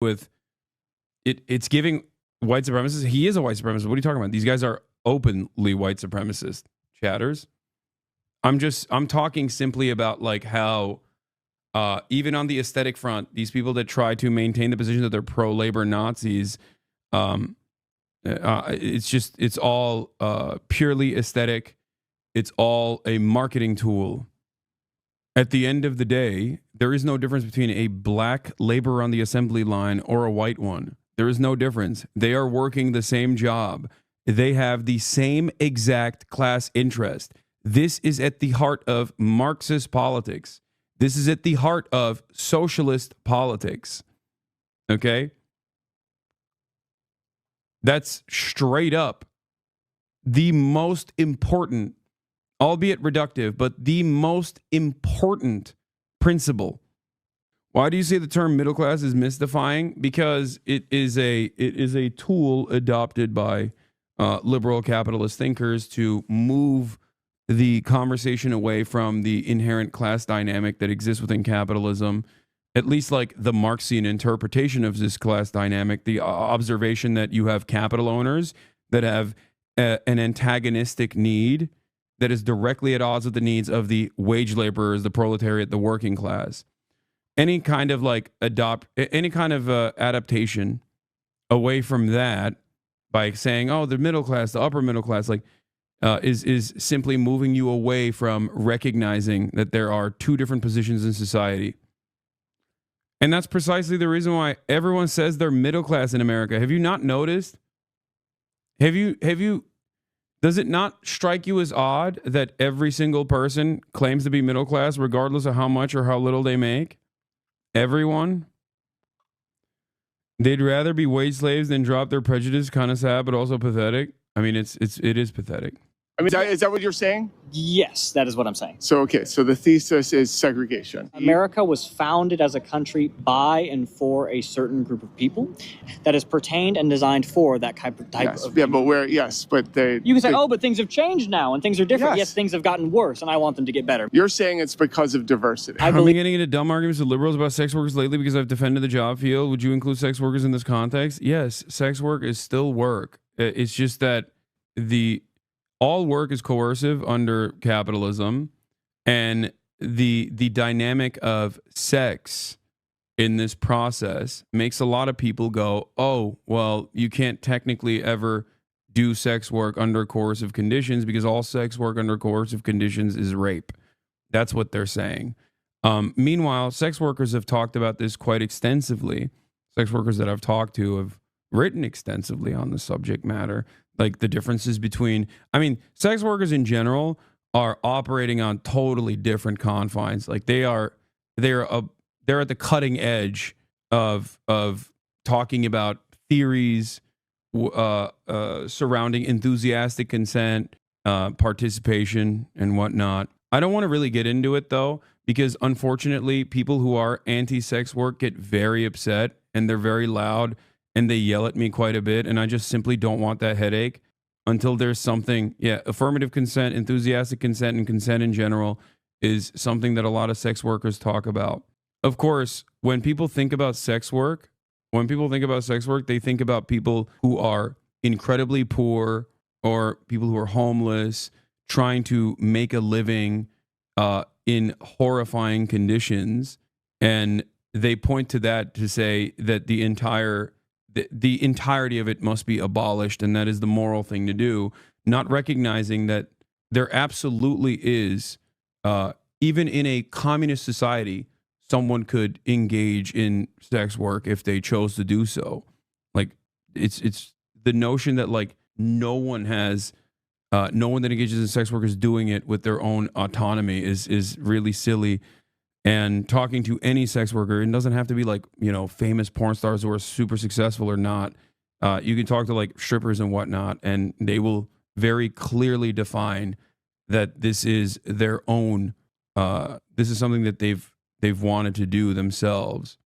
with it. It's giving white supremacists. He is a white supremacist. What are you talking about? These guys are openly white supremacist chatters. I'm talking simply about like how even on the aesthetic front, these people that try to maintain the position that they're pro-labor Nazis, it's all purely aesthetic. It's all a marketing tool. At the end of the day, there is no difference between a black laborer on the assembly line or a white one. There is no difference. They are working the same job. They have the same exact class interest. This is at the heart of Marxist politics. This is at the heart of socialist politics. Okay? That's straight up the most important, albeit reductive, but the most important principle. Why do you say the term middle class is mystifying? Because it is a tool adopted by liberal capitalist thinkers to move the conversation away from the inherent class dynamic that exists within capitalism, at least like the Marxian interpretation of this class dynamic, the observation that you have capital owners that have an antagonistic need that is directly at odds with the needs of the wage laborers, the proletariat, the working class. Any kind of like adaptation away from that by saying, oh, the middle class, the upper middle class, like is simply moving you away from recognizing that there are two different positions in society. And that's precisely the reason why everyone says they're middle class in America. Have you not noticed? Have you does it not strike you as odd that every single person claims to be middle class regardless of how much or how little they make? Everyone? They'd rather be wage slaves than drop their prejudice. Kind of sad, but also pathetic. I mean, it is pathetic. I mean, is that what you're saying? Yes, that is what I'm saying. So the thesis is segregation. America was founded as a country by and for a certain group of people that is pertained and designed for that type of Yeah, people. but You can say, but things have changed now and things are different. Yes, things have gotten worse and I want them to get better. You're saying it's because of diversity. I've been getting into dumb arguments with liberals about sex workers lately because I've defended the job field. Would you include sex workers in this context? Yes, sex work is still work. It's just that all work is coercive under capitalism, and the dynamic of sex in this process makes a lot of people go, oh, well, you can't technically ever do sex work under coercive conditions because all sex work under coercive conditions is rape. That's what they're saying. Meanwhile, sex workers have talked about this quite extensively. Sex workers that I've talked to have written extensively on the subject matter. Like the differences between, sex workers in general are operating on totally different confines. Like they're at the cutting edge of talking about theories surrounding enthusiastic consent, participation, and whatnot. I don't want to really get into it though, because unfortunately, people who are anti-sex work get very upset and they're very loud. And they yell at me quite a bit, and I just simply don't want that headache until there's something. Yeah, affirmative consent, enthusiastic consent, and consent in general is something that a lot of sex workers talk about. Of course, when people think about sex work, they think about people who are incredibly poor or people who are homeless, trying to make a living in horrifying conditions. And they point to that to say that the entirety of it must be abolished, and that is the moral thing to do, not recognizing that there absolutely is, even in a communist society, someone could engage in sex work if they chose to do so. Like it's the notion that like no one that engages in sex work is doing it with their own autonomy is really silly. And talking to any sex worker, it doesn't have to be like, famous porn stars who are super successful or not. You can talk to like strippers and whatnot, and they will very clearly define that this is their own. This is something that they've wanted to do themselves.